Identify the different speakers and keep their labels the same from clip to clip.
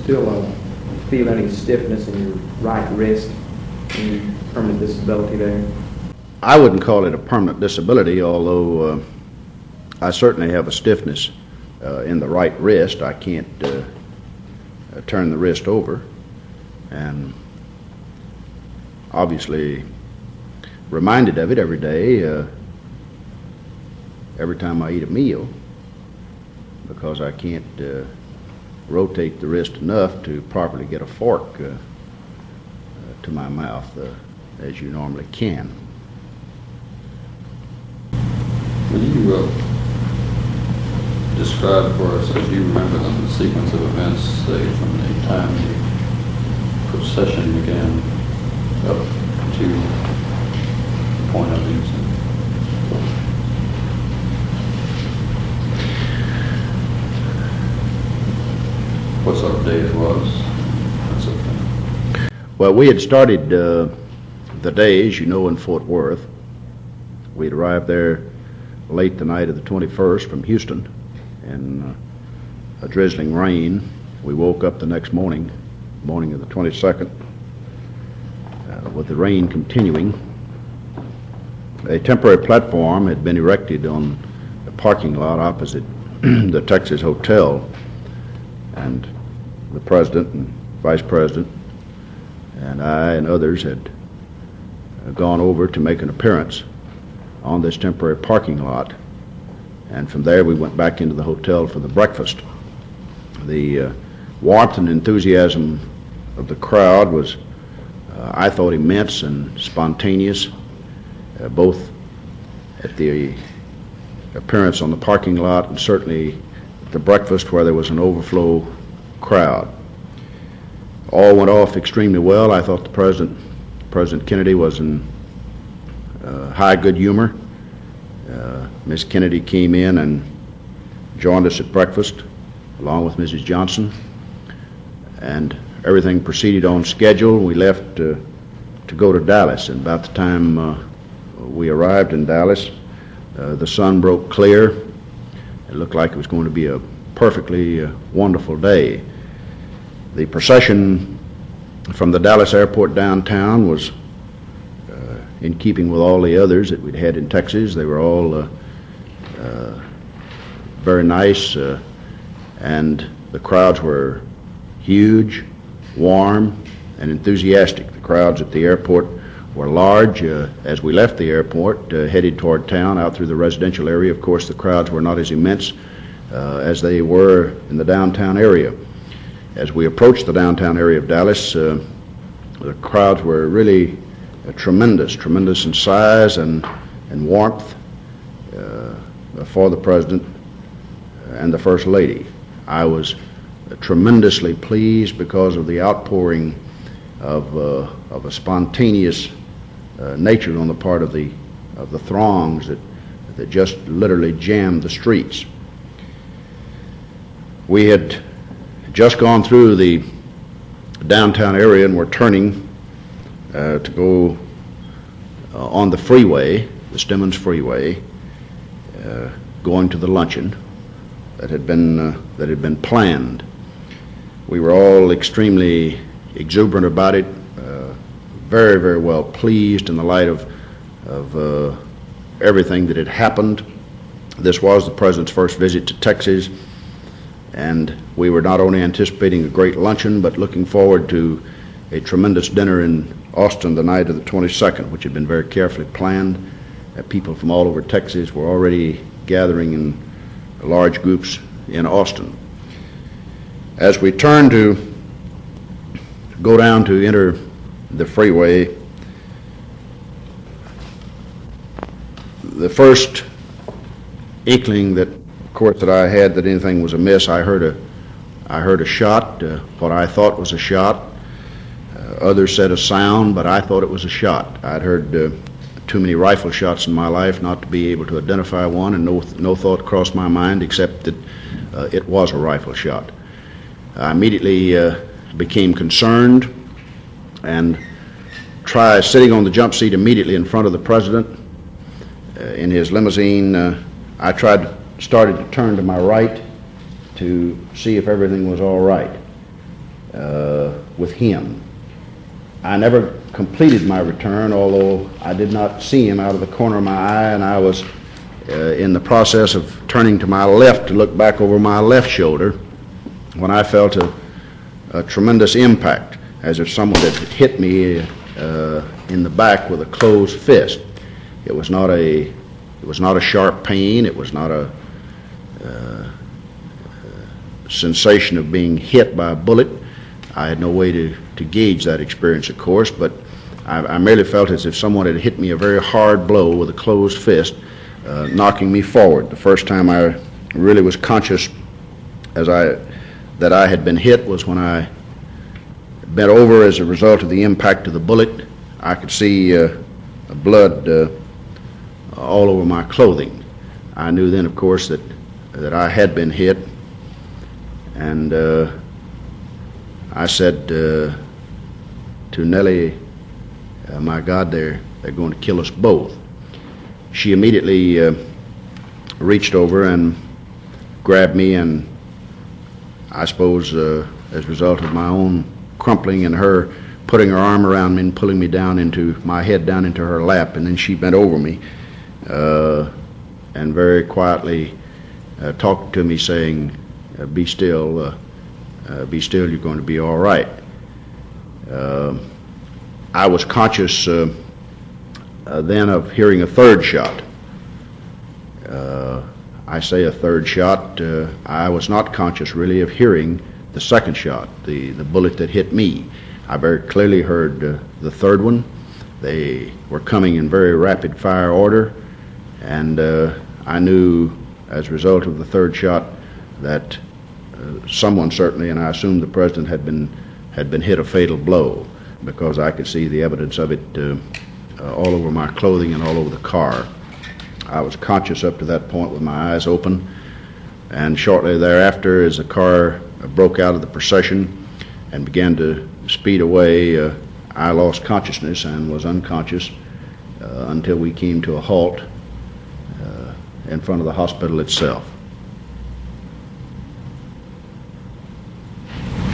Speaker 1: still feel any stiffness in your right wrist, any permanent disability there?
Speaker 2: I wouldn't call it a permanent disability, although I certainly have a stiffness in the right wrist. I can't turn the wrist over, and obviously reminded of it every day, every time I eat a meal, because I can't rotate the wrist enough to properly get a fork to my mouth as you normally can.
Speaker 3: Will you describe for us, as you remember them, the sequence of events, say, from the time the procession began up to the point of the incident? What sort of day it was? That sort of thing.
Speaker 2: Well, we had started the day, as you know, in Fort Worth. We had arrived there late the night of the 21st from Houston in a drizzling rain. We woke up the next morning of the 22nd, with the rain continuing. A temporary platform had been erected on a parking lot opposite the Texas Hotel, and the President and Vice President and I and others had gone over to make an appearance on this temporary parking lot, and from there we went back into the hotel for the breakfast. The warmth and enthusiasm of the crowd was, I thought, immense and spontaneous, both at the appearance on the parking lot and certainly at the breakfast, where there was an overflow crowd. All went off extremely well. I thought President Kennedy was in high good humor. Ms. Kennedy came in and joined us at breakfast along with Mrs. Johnson, and everything proceeded on schedule. We left to go to Dallas, and about the time we arrived in Dallas, the sun broke clear. It looked like it was going to be a perfectly wonderful day. The procession from the Dallas airport downtown was in keeping with all the others that we'd had in Texas. They were all very nice, and the crowds were huge, warm, and enthusiastic. The crowds at the airport were large. As we left the airport, headed toward town, out through the residential area, of course, the crowds were not as immense as they were in the downtown area. As we approached the downtown area of Dallas, the crowds were really tremendous in size and warmth for the President and the First Lady. I was tremendously pleased because of the outpouring of a spontaneous nature on the part of the throngs that just literally jammed the streets. We had just gone through the downtown area and were turning to go on the freeway, the Stemmons Freeway, going to the luncheon that had been planned. We were all extremely exuberant about it, very, very well pleased in the light of everything that had happened. This was the President's first visit to Texas, and we were not only anticipating a great luncheon, but looking forward to a tremendous dinner in Austin the night of the 22nd, which had been very carefully planned. People from all over Texas were already gathering in large groups in Austin. As we turned to go down to enter the freeway, the first inkling that, of course, that I had that anything was amiss, I heard a shot, what I thought was a shot. Others said a sound, but I thought it was a shot. I'd heard too many rifle shots in my life not to be able to identify one, and no thought crossed my mind except that it was a rifle shot. I immediately became concerned and sitting on the jump seat immediately in front of the President in his limousine. I started to turn to my right to see if everything was all right. with him. I never completed my return, although I did not see him out of the corner of my eye, and I was in the process of turning to my left to look back over my left shoulder when I felt a tremendous impact, as if someone had hit me in the back with a closed fist. It was not a sharp pain. It was not a sensation of being hit by a bullet. I had no way to gauge that experience, of course, but I merely felt as if someone had hit me a very hard blow with a closed fist, knocking me forward. The first time I really was conscious that I had been hit was when I bent over as a result of the impact of the bullet. I could see blood all over my clothing. I knew then, of course, that I had been hit, and I said to Nellie, my God, they're going to kill us both. She immediately reached over and grabbed me, and I suppose as a result of my own crumpling and her putting her arm around me and pulling me down into my head down into her lap, and then she bent over me and very quietly talked to me, saying, be still, you're going to be all right. I was conscious then of hearing a third shot. I say a third shot. I was not conscious really of hearing the second shot, the bullet that hit me. I very clearly heard the third one. They were coming in very rapid fire order, and I knew as a result of the third shot that someone certainly, and I assumed the president, had been hit a fatal blow, because I could see the evidence of it all over my clothing and all over the car. I was conscious up to that point with my eyes open, and shortly thereafter, as the car broke out of the procession and began to speed away, I lost consciousness and was unconscious until we came to a halt in front of the hospital itself.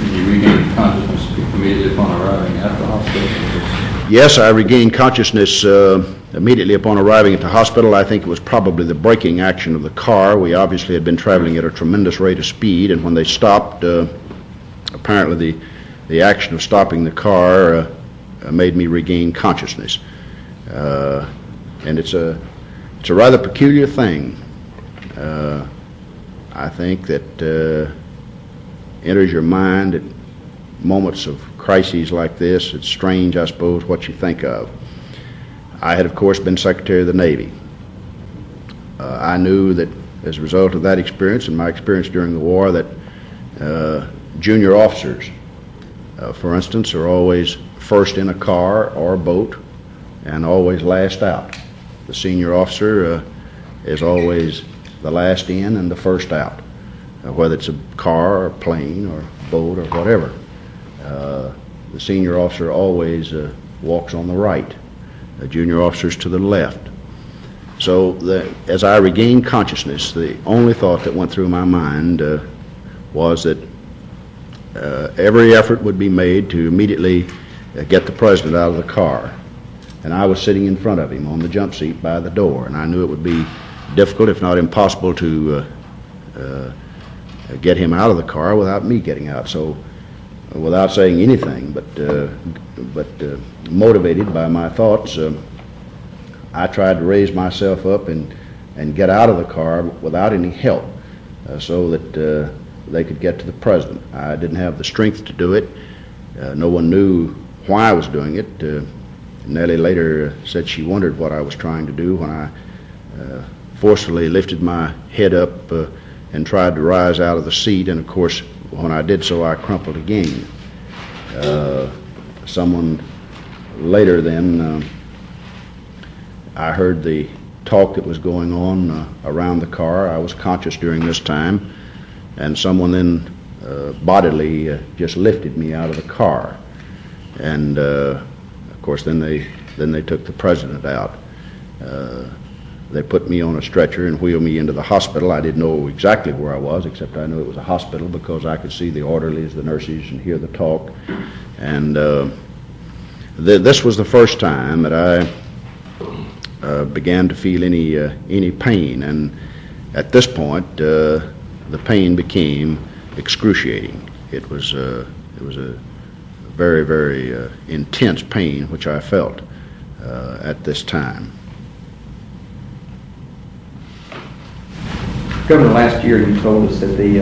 Speaker 3: You regained consciousness immediately upon arriving at the hospital?
Speaker 2: Yes, I regained consciousness immediately upon arriving at the hospital. I think it was probably the braking action of the car. We obviously had been traveling at a tremendous rate of speed, and when they stopped, apparently the action of stopping the car made me regain consciousness. And it's a rather peculiar thing, I think, that enters your mind at moments of crises like this. It's strange, I suppose, what you think of. I had, of course, been Secretary of the Navy. I knew that as a result of that experience and my experience during the war that junior officers, for instance, are always first in a car or a boat and always last out. The senior officer is always the last in and the first out, whether it's a car or a plane or boat or whatever. The senior officer always walks on the right, the junior officers to the left. So as I regained consciousness, the only thought that went through my mind was that every effort would be made to immediately get the president out of the car. And I was sitting in front of him on the jump seat by the door, and I knew it would be difficult, if not impossible, to get him out of the car without me getting out. So, without saying anything, but motivated by my thoughts, I tried to raise myself up and get out of the car without any help, so that they could get to the president. I didn't have the strength to do it. No one knew why I was doing it. Nellie later said she wondered what I was trying to do when I forcefully lifted my head up and tried to rise out of the seat, and of course when I did so I crumpled again. Someone later then, I heard the talk that was going on around the car. I was conscious during this time, and someone then bodily just lifted me out of the car, and of course then they took the president out. They put me on a stretcher and wheeled me into the hospital. I didn't know exactly where I was, except I knew it was a hospital because I could see the orderlies, the nurses, and hear the talk. And this was the first time that I began to feel any pain. And at this point, the pain became excruciating. It was a very, very intense pain which I felt at this time.
Speaker 1: Governor, last year you told us that the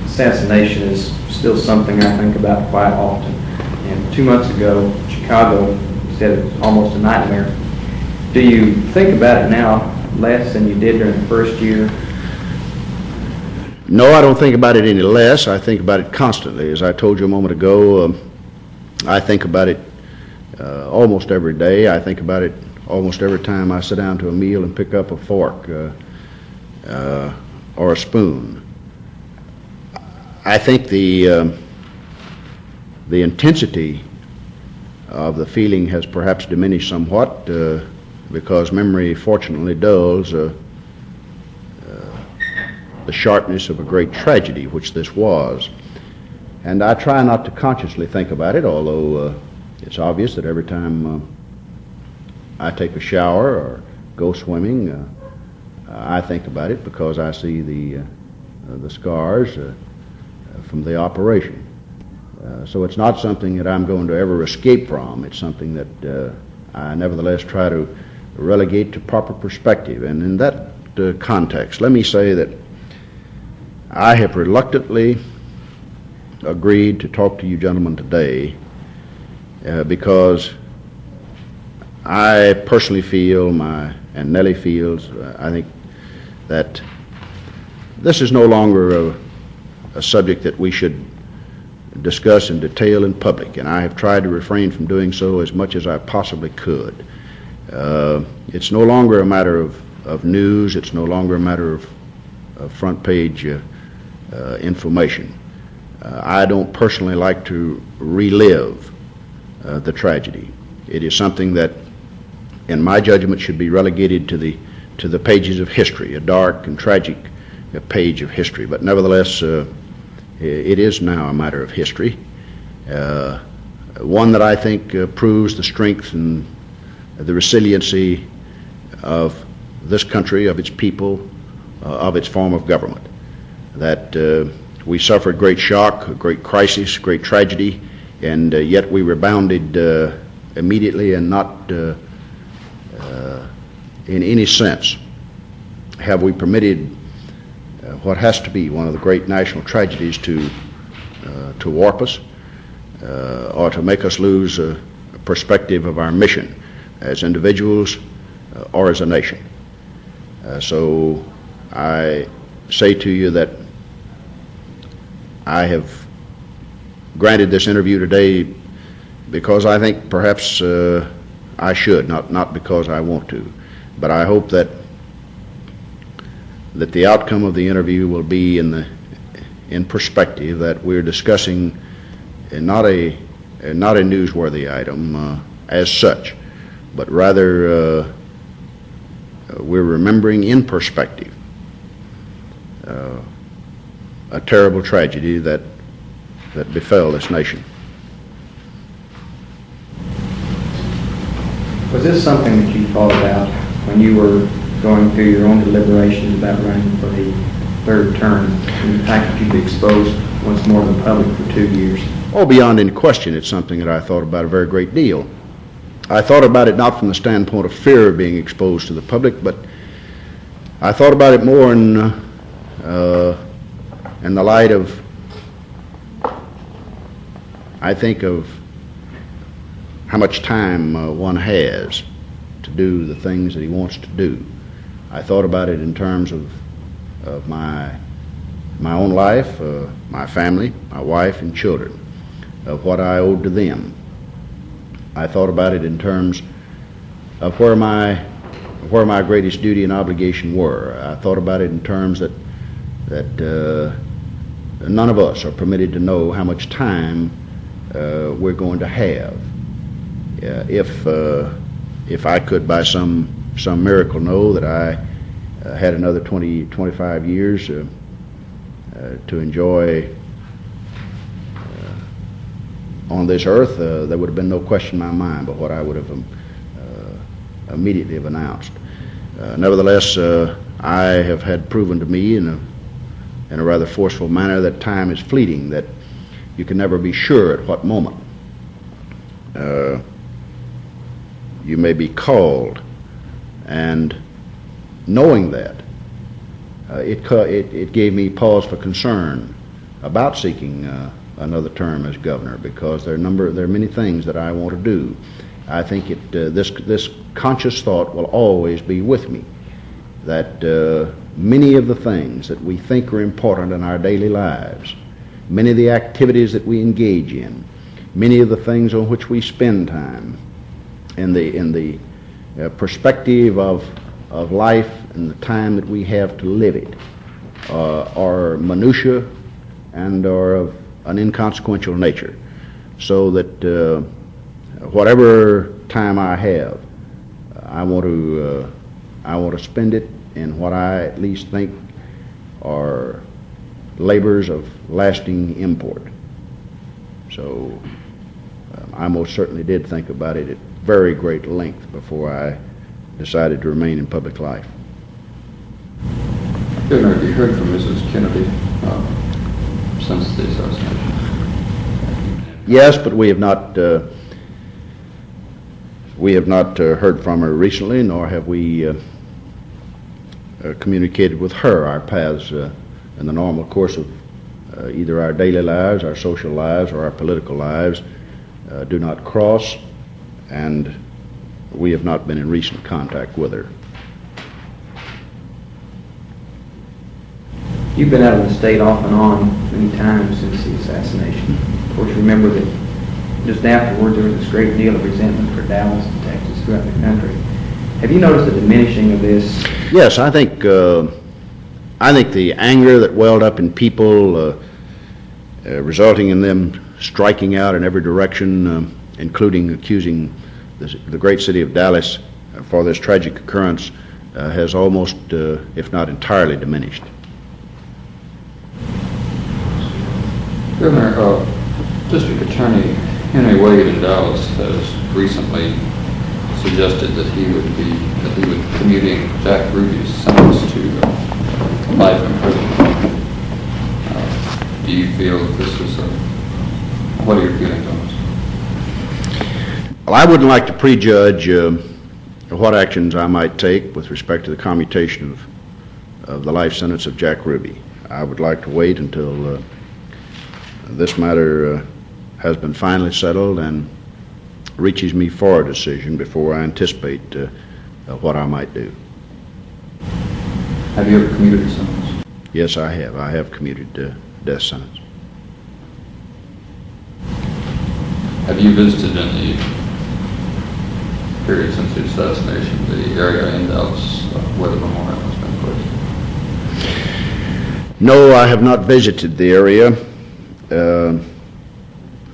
Speaker 1: assassination is still something I think about quite often. And 2 months ago, Chicago said it was almost a nightmare. Do you think about it now less than you did during the first year?
Speaker 2: No, I don't think about it any less. I think about it constantly. As I told you a moment ago, I think about it almost every day. I think about it almost every time I sit down to a meal and pick up a fork or a spoon. I think the intensity of the feeling has perhaps diminished somewhat because memory fortunately dulls the sharpness of a great tragedy, which this was. And I try not to consciously think about it, although it's obvious that every time I take a shower or go swimming, I think about it because I see the scars from the operation. So it's not something that I'm going to ever escape from. It's something that I nevertheless try to relegate to proper perspective. And in that context, let me say that I have reluctantly agreed to talk to you gentlemen today because I personally feel, and Nellie feels, I think that this is no longer a subject that we should discuss in detail in public, and I have tried to refrain from doing so as much as I possibly could. It's no longer a matter of news. It's no longer a matter of front page information. I don't personally like to relive the tragedy. It is something that, in my judgment, should be relegated to the pages of history, a dark and tragic page of history. But nevertheless, it is now a matter of history, one that I think proves the strength and the resiliency of this country, of its people, of its form of government. That we suffered great shock, great crisis, great tragedy, and yet we rebounded immediately, and not in any sense have we permitted what has to be one of the great national tragedies to warp us or to make us lose a perspective of our mission as individuals or as a nation. So I say to you that I have granted this interview today because I think perhaps I should, not because I want to, but I hope that the outcome of the interview will be in perspective, that we're discussing not a newsworthy item as such, but rather we're remembering in perspective a terrible tragedy that befell this nation.
Speaker 1: Was this something that you thought about when you were going through your own deliberations about running for the third term, and the fact that you'd be exposed once more to the public for 2 years?
Speaker 2: Oh, beyond any question, it's something that I thought about a very great deal. I thought about it not from the standpoint of fear of being exposed to the public, but I thought about it more in the light of, I think of how much time one has to do the things that he wants to do. I thought about it in terms of my own life, my family, my wife and children, of what I owed to them. I thought about it in terms of where my greatest duty and obligation were. I thought about it in terms that none of us are permitted to know how much time we're going to have. If I could by some miracle know that I had another 25 years to enjoy on this earth, there would have been no question in my mind but what I would have immediately have announced. Nevertheless, I have had proven to me in a rather forceful manner that time is fleeting, that you can never be sure at what moment you may be called. And knowing that, it gave me pause for concern about seeking another term as governor, because there are many things that I want to do. I think this conscious thought will always be with me, that many of the things that we think are important in our daily lives, many of the activities that we engage in, many of the things on which we spend time, in the perspective of life and the time that we have to live it, are minutiae and are of an inconsequential nature, so that whatever time I have, I want to spend it in what I at least think are labors of lasting import. So I most certainly did think about it at very great length before I decided to remain in public life.
Speaker 3: Governor, have you heard from Mrs. Kennedy since the assassination?
Speaker 2: Yes, but we have not heard from her recently, nor have we communicated with her. Our paths in the normal course of either our daily lives, our social lives, or our political lives do not cross, and we have not been in recent contact with her.
Speaker 1: You've been out of the state off and on many times since the assassination. Of course, remember that just afterward there was this great deal of resentment for Dallas and Texas throughout the country. Have you noticed a diminishing of this?
Speaker 2: Yes, I think the anger that welled up in people, resulting in them striking out in every direction, including accusing the great city of Dallas for this tragic occurrence, has almost, if not entirely, diminished.
Speaker 3: Governor, District Attorney Henry Wade in Dallas has recently suggested that he would be commuting Jack Ruby's sentence to life imprisonment. Do you feel that this is what are your feelings on this?
Speaker 2: Well, I wouldn't like to prejudge what actions I might take with respect to the commutation of the life sentence of Jack Ruby. I would like to wait until this matter has been finally settled and reaches me for a decision before I anticipate what I might do.
Speaker 3: Have you ever commuted a sentence?
Speaker 2: Yes, I have. I have commuted death sentence.
Speaker 3: Have you visited in the period since the assassination the area in Dallas where the memorial has been placed?
Speaker 2: No, I have not visited the area.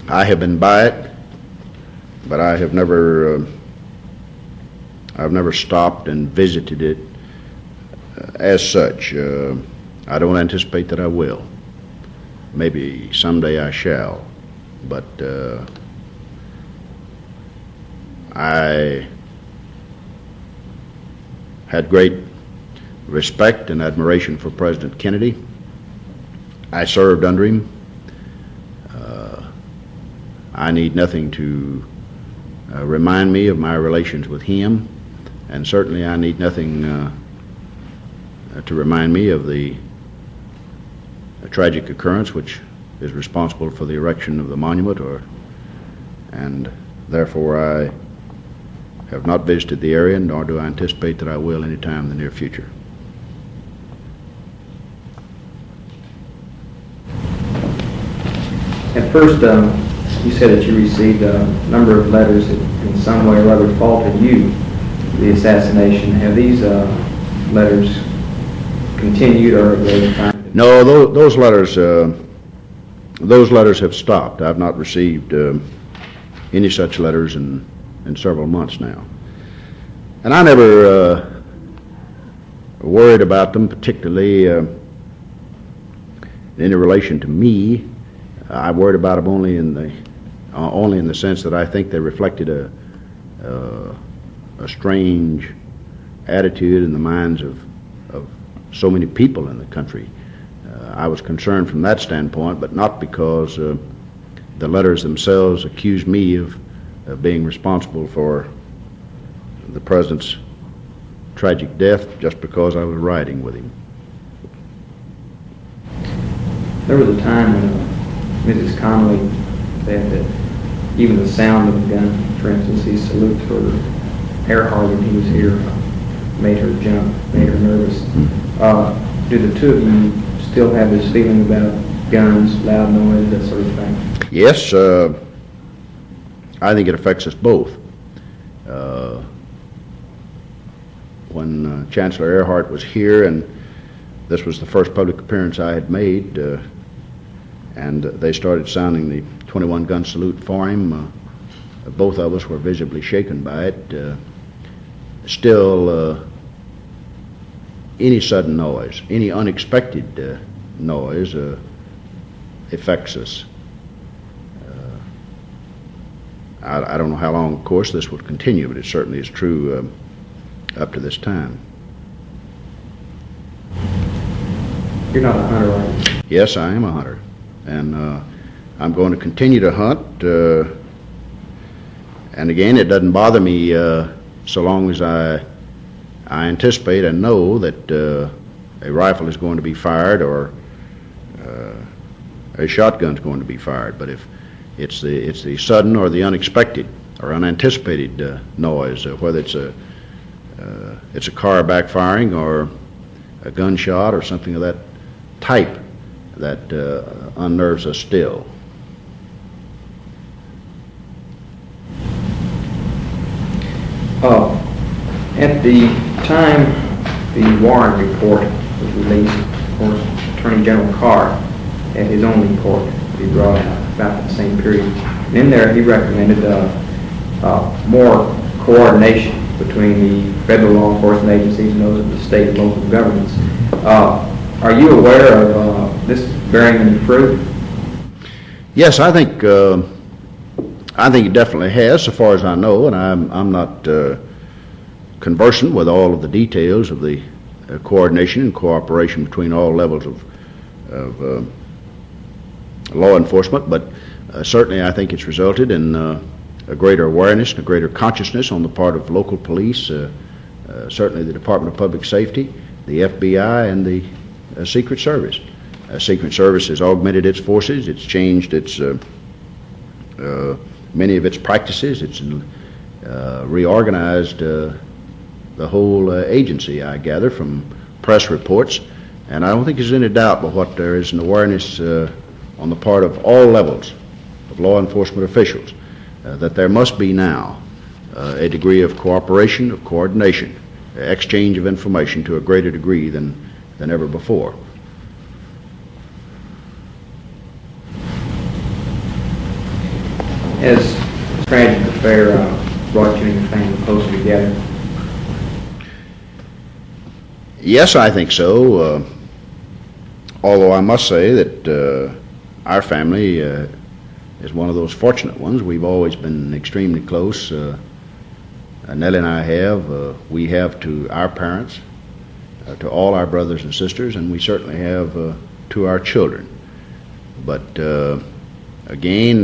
Speaker 2: I have been by it, but I have never stopped and visited it as such. I don't anticipate that I will. Maybe someday I shall, but I had great respect and admiration for President Kennedy. I served under him. I need nothing to remind me of my relations with him, and certainly I need nothing to remind me of the tragic occurrence which is responsible for the erection of the monument, and therefore I have not visited the area, nor do I anticipate that I will any time in the near future.
Speaker 1: At first, you said that you received a number of letters that in some way or other faulted you, the assassination. Have these letters continued, or have they kind of...
Speaker 2: No, those letters have stopped. I've not received any such letters in several months now. And I never worried about them, particularly in relation to me. I worried about them only in the sense that I think they reflected a strange attitude in the minds of so many people in the country. I was concerned from that standpoint, but not because the letters themselves accused me of being responsible for the president's tragic death, just because I was riding with him.
Speaker 1: There was a time when Mrs. Connally said that even the sound of a gun, for instance, these salutes for Earhart when he was here, made her jump, made her nervous. Do the two of you still have this feeling about guns, loud noise, that sort of thing?
Speaker 2: Yes, I think it affects us both. When Chancellor Earhart was here, and this was the first public appearance I had made, and they started sounding the 21-gun salute for him, both of us were visibly shaken by it. Still, any sudden noise, any unexpected noise affects us. I don't know how long, of course, this would continue, but it certainly is true up to this time.
Speaker 1: You're not a hunter, are you?
Speaker 2: Yes, I am a hunter, and I'm going to continue to hunt. And again, it doesn't bother me so long as I anticipate and know that a rifle is going to be fired or a shotgun is going to be fired. But if it's the sudden or the unexpected or unanticipated noise, whether it's a car backfiring or a gunshot or something of that type, that unnerves us still.
Speaker 1: At the time the warrant report was released, of course, Attorney General Carr had his own report that he brought out about the same period. And in there he recommended more coordination between the federal law enforcement agencies and those of the state and local governments. Are you aware of this bearing any fruit?
Speaker 2: Yes, I think it definitely has, so far as I know, and I'm not conversant with all of the details of the coordination and cooperation between all levels of law enforcement, but certainly I think it's resulted in a greater awareness and a greater consciousness on the part of local police, certainly the Department of Public Safety, the FBI, and the Secret Service. Secret Service has augmented its forces, it's changed its many of its practices, it's reorganized the whole agency, I gather, from press reports, and I don't think there's any doubt but what there is an awareness on the part of all levels of law enforcement officials that there must be now a degree of cooperation, of coordination, exchange of information to a greater degree than ever before.
Speaker 1: Has this tragic affair brought you and your family closer together?
Speaker 2: Yes, I think so, although I must say that our family is one of those fortunate ones. We've always been extremely close. Nellie and I we have to our parents, to all our brothers and sisters, and we certainly have to our children. But again,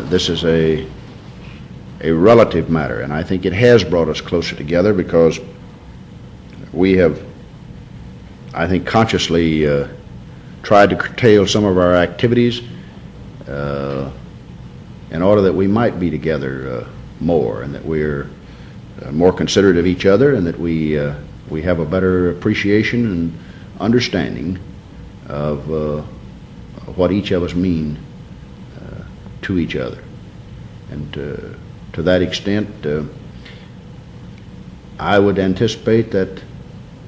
Speaker 2: this is a relative matter, and I think it has brought us closer together because we have, I think, consciously tried to curtail some of our activities in order that we might be together more, and that we're more considerate of each other, and that we have a better appreciation and understanding of what each of us mean to each other. And to that extent, I would anticipate that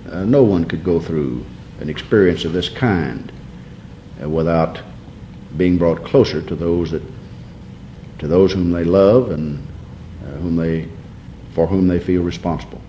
Speaker 2: no one could go through an experience of this kind without being brought closer to those whom they love and for whom they feel responsible.